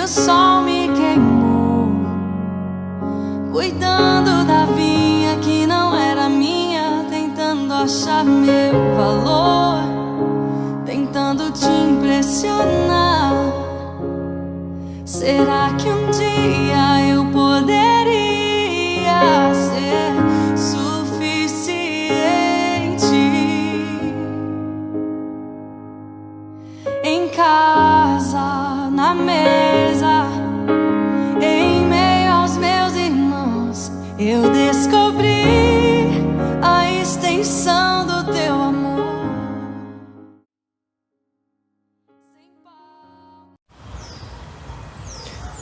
o sol me queimou, cuidando da vinha que não era minha, tentando achar meu valor, tentando te impressionar. Será que um dia eu poderia ser suficiente? Em casa, na mesa, em meio aos meus irmãos, eu descobri a extensão do teu amor.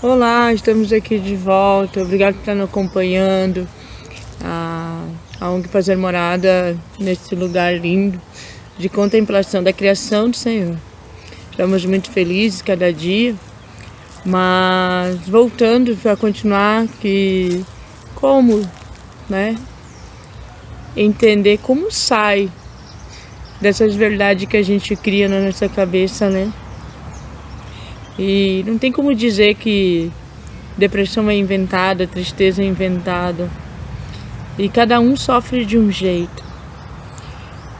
Olá, estamos aqui de volta. Obrigado por estar nos acompanhando. A ONG Fazer Morada nesse lugar lindo de contemplação da criação do Senhor. Estamos muito felizes cada dia, mas voltando para continuar que como, né, entender como sai dessas verdades que a gente cria na nossa cabeça, né? E não tem como dizer que depressão é inventada, tristeza é inventada. E cada um sofre de um jeito.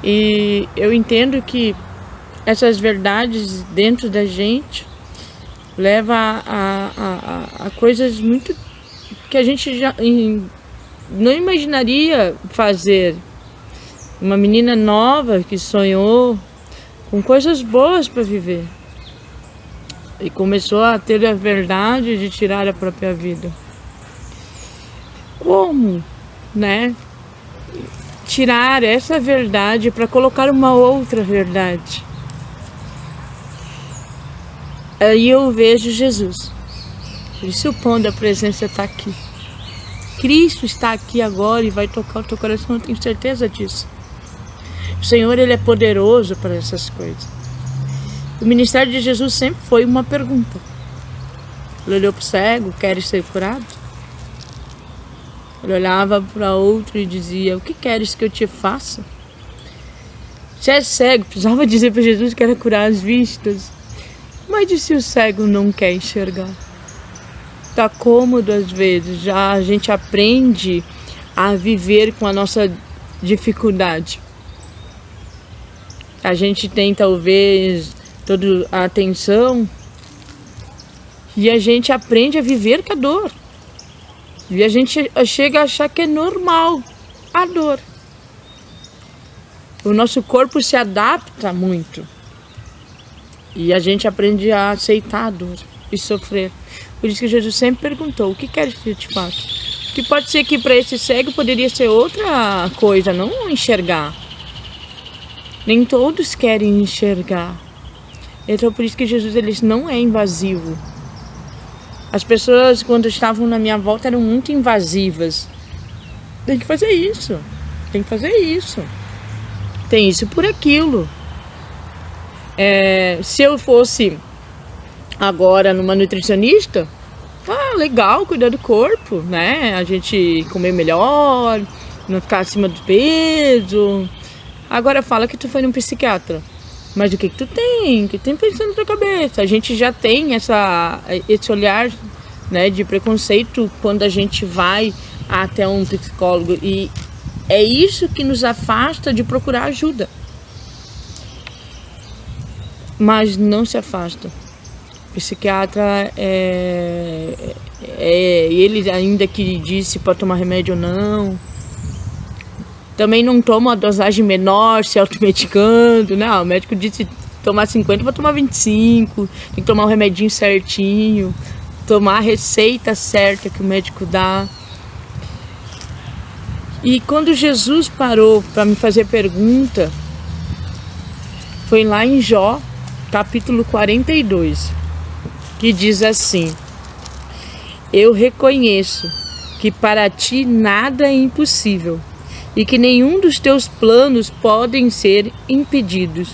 E eu entendo que essas verdades dentro da gente levam a coisas muito que a gente já não imaginaria fazer. Uma menina nova que sonhou com coisas boas para viver. E começou a ter a verdade de tirar a própria vida. Como, né? Tirar essa verdade para colocar uma outra verdade. Aí eu vejo Jesus. Ele supondo a presença está aqui. Cristo está aqui agora e vai tocar o teu coração, eu tenho certeza disso. O Senhor, Ele é poderoso para essas coisas. O ministério de Jesus sempre foi uma pergunta. Ele olhou para o cego, queres ser curado? Ele olhava para outro e dizia, o que queres que eu te faça? Se é cego, precisava dizer para Jesus que era curar as vistas. Mas e se o cego não quer enxergar? Está cômodo às vezes, já a gente aprende a viver com a nossa dificuldade. A gente tem talvez toda a atenção e a gente aprende a viver com a dor. E a gente chega a achar que é normal a dor. O nosso corpo se adapta muito. E a gente aprende a aceitar a dor e sofrer. Por isso que Jesus sempre perguntou, o que queres que eu te faça? Que pode ser que para esse cego poderia ser outra coisa, não enxergar. Nem todos querem enxergar. Então por isso que Jesus ele não é invasivo. As pessoas quando estavam na minha volta eram muito invasivas. Tem que fazer isso, tem que fazer isso. Tem isso por aquilo. Se eu fosse agora numa nutricionista, legal, cuidar do corpo, né? A gente comer melhor, não ficar acima do peso. Agora fala que tu foi num psiquiatra. Mas o que tu tem? O que tem pensando na tua cabeça? A gente já tem esse olhar, né, de preconceito quando a gente vai até um psicólogo. E é isso que nos afasta de procurar ajuda. Mas não se afasta. O psiquiatra, ele ainda que disse para tomar remédio ou não. Também não toma uma dosagem menor, se automedicando. Não, o médico disse tomar 50, vou tomar 25. Tem que tomar o remedinho certinho. Tomar a receita certa que o médico dá. E quando Jesus parou para me fazer pergunta, foi lá em Jó, capítulo 42, que diz assim: eu reconheço que para ti nada é impossível e que nenhum dos teus planos podem ser impedidos.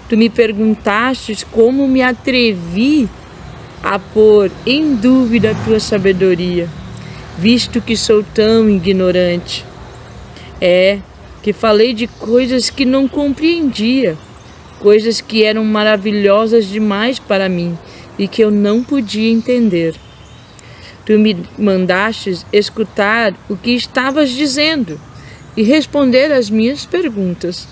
Tu me perguntastes como me atrevi a pôr em dúvida a tua sabedoria, visto que sou tão ignorante. Que falei de coisas que não compreendia, coisas que eram maravilhosas demais para mim, e que eu não podia entender. Tu me mandaste escutar o que estavas dizendo e responder às minhas perguntas.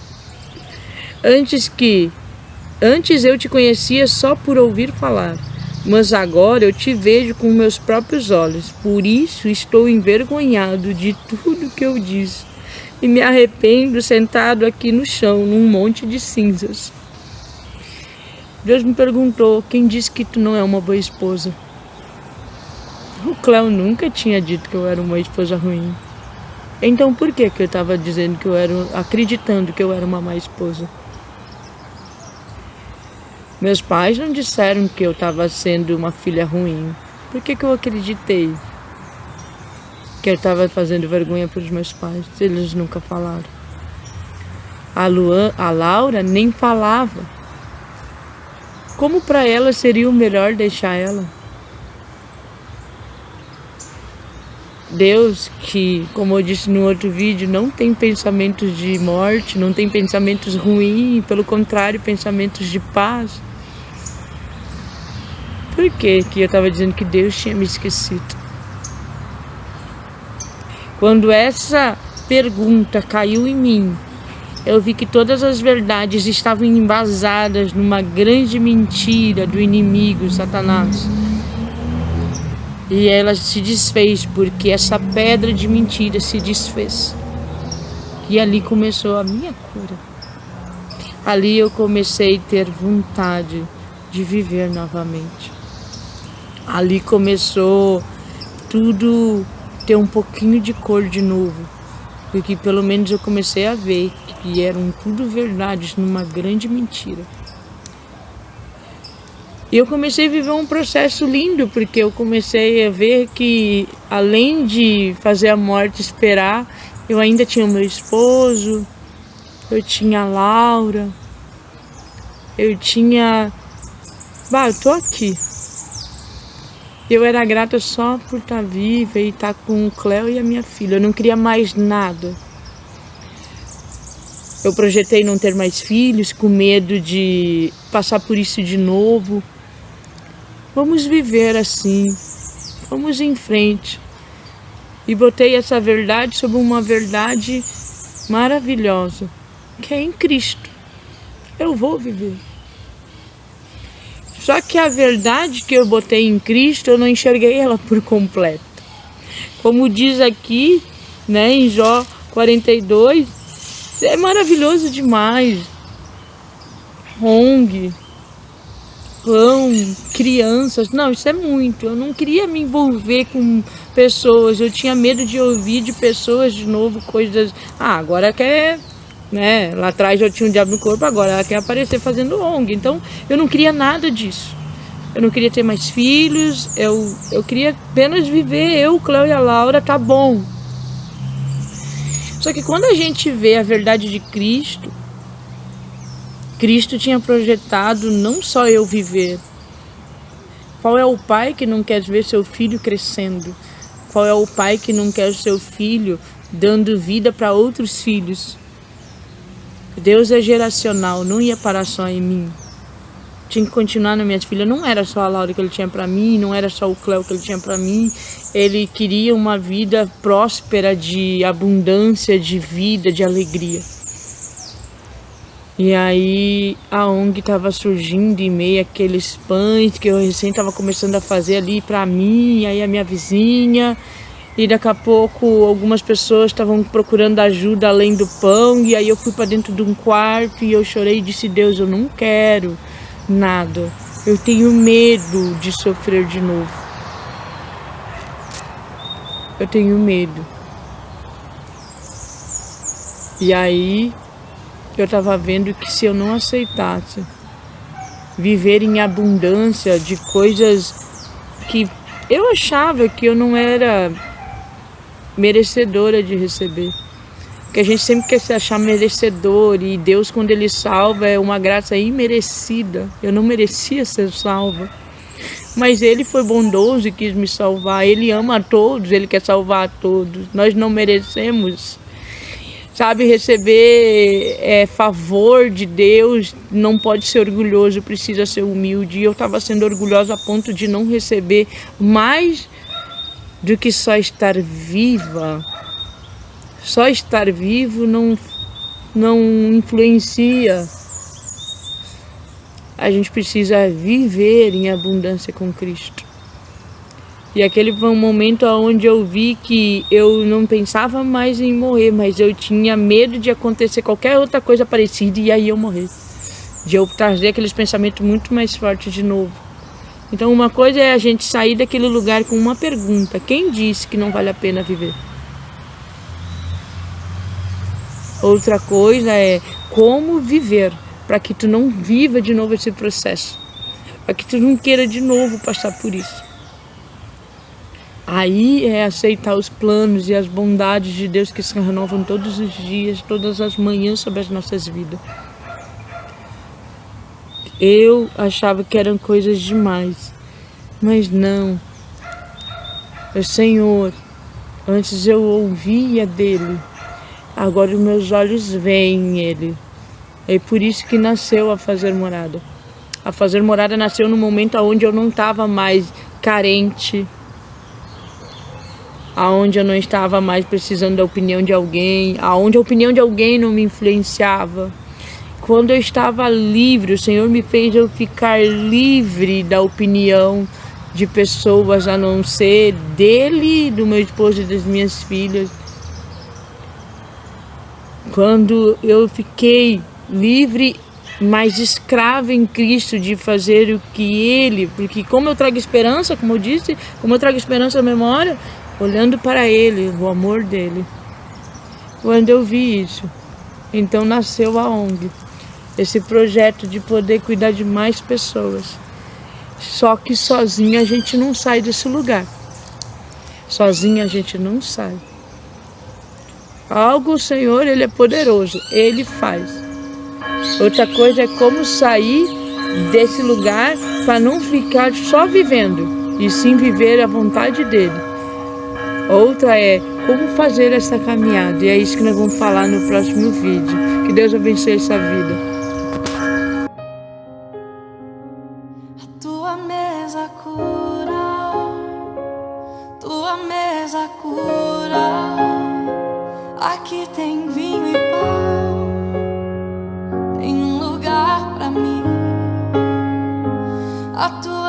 Antes eu te conhecia só por ouvir falar, mas agora eu te vejo com meus próprios olhos. Por isso estou envergonhado de tudo que eu disse e me arrependo sentado aqui no chão, num monte de cinzas. Deus me perguntou: quem disse que tu não é uma boa esposa? O Cléo nunca tinha dito que eu era uma esposa ruim. Então por que eu estava dizendo que acreditando que eu era uma má esposa? Meus pais não disseram que eu estava sendo uma filha ruim. Por que eu acreditei que eu estava fazendo vergonha para os meus pais? Eles nunca falaram. A Laura nem falava. Como para ela seria o melhor deixar ela? Deus, que, como eu disse no outro vídeo, não tem pensamentos de morte, não tem pensamentos ruins, pelo contrário, pensamentos de paz. Por que eu estava dizendo que Deus tinha me esquecido? Quando essa pergunta caiu em mim, eu vi que todas as verdades estavam embasadas numa grande mentira do inimigo, Satanás. E ela se desfez porque essa pedra de mentira se desfez. E ali começou a minha cura. Ali eu comecei a ter vontade de viver novamente. Ali começou tudo ter um pouquinho de cor de novo. Porque pelo menos eu comecei a ver que eram tudo verdades numa grande mentira. E eu comecei a viver um processo lindo, porque eu comecei a ver que, além de fazer a morte esperar, eu ainda tinha o meu esposo, eu tinha a Laura, eu tô aqui. Eu era grata só por estar viva e estar com o Cléo e a minha filha. Eu não queria mais nada. Eu projetei não ter mais filhos, com medo de passar por isso de novo. Vamos viver assim, vamos em frente. E botei essa verdade sobre uma verdade maravilhosa, que é em Cristo. Eu vou viver. Só que a verdade que eu botei em Cristo, eu não enxerguei ela por completo. Como diz aqui, né, em Jó 42, é maravilhoso demais. ONG, pão, crianças, não, isso é muito. Eu não queria me envolver com pessoas, eu tinha medo de ouvir de pessoas de novo coisas. Agora quer, né? Lá atrás eu tinha um diabo no corpo, agora ela quer aparecer fazendo ONG. Então eu não queria nada disso. Eu não queria ter mais filhos, eu queria apenas viver, eu, Cléo e a Laura, tá bom. Só que quando a gente vê a verdade de Cristo, Cristo tinha projetado não só eu viver. Qual é o pai que não quer ver seu filho crescendo? Qual é o pai que não quer o seu filho dando vida para outros filhos? Deus é geracional, não ia parar só em mim. Tinha que continuar nas minhas filhas. Não era só a Laura que ele tinha para mim, não era só o Cléo que ele tinha para mim. Ele queria uma vida próspera, de abundância, de vida, de alegria. E aí a ONG estava surgindo em meio àqueles pães que eu recém estava começando a fazer ali para mim, e aí a minha vizinha. E daqui a pouco algumas pessoas estavam procurando ajuda além do pão, e aí eu fui para dentro de um quarto e eu chorei e disse: Deus, eu não quero nada, eu tenho medo de sofrer de novo. Eu tenho medo. E aí eu estava vendo que se eu não aceitasse viver em abundância de coisas que eu achava que eu não era merecedora de receber, que a gente sempre quer se achar merecedor, e Deus, quando Ele salva, é uma graça imerecida. Eu não merecia ser salva, mas Ele foi bondoso e quis me salvar. Ele ama a todos, Ele quer salvar a todos. Nós não merecemos. Sabe, receber favor de Deus não pode ser orgulhoso, precisa ser humilde. E eu estava sendo orgulhosa a ponto de não receber mais do que só estar viva. Só estar vivo não influencia. A gente precisa viver em abundância com Cristo. E aquele foi um momento onde eu vi que eu não pensava mais em morrer, mas eu tinha medo de acontecer qualquer outra coisa parecida e aí eu morrer. De eu trazer aqueles pensamentos muito mais fortes de novo. Então uma coisa é a gente sair daquele lugar com uma pergunta: quem disse que não vale a pena viver? Outra coisa é como viver para que tu não viva de novo esse processo. Para que tu não queira de novo passar por isso. Aí é aceitar os planos e as bondades de Deus que se renovam todos os dias, todas as manhãs sobre as nossas vidas. Eu achava que eram coisas demais, mas não. O Senhor, antes eu ouvia dele, agora os meus olhos veem ele. É por isso que nasceu a Fazer Morada. A Fazer Morada nasceu no momento onde eu não estava mais carente, aonde eu não estava mais precisando da opinião de alguém, aonde a opinião de alguém não me influenciava. Quando eu estava livre, o Senhor me fez eu ficar livre da opinião de pessoas a não ser dele, do meu esposo e das minhas filhas. Quando eu fiquei livre, mas escrava em Cristo de fazer o que Ele, porque como eu trago esperança, como eu disse, como eu trago esperança à memória, olhando para Ele, o amor dEle. Quando eu vi isso, então nasceu a ONG, esse projeto de poder cuidar de mais pessoas. Só que sozinha a gente não sai desse lugar. Sozinha a gente não sai. Algo o Senhor, Ele é poderoso, Ele faz. Outra coisa é como sair desse lugar para não ficar só vivendo, e sim viver a vontade dEle. Outra é como fazer essa caminhada, e é isso que nós vamos falar no próximo vídeo. Que Deus abençoe essa vida. A tua mesa cura, tua mesa cura. Aqui tem vinho e pão, tem um lugar pra mim. A tua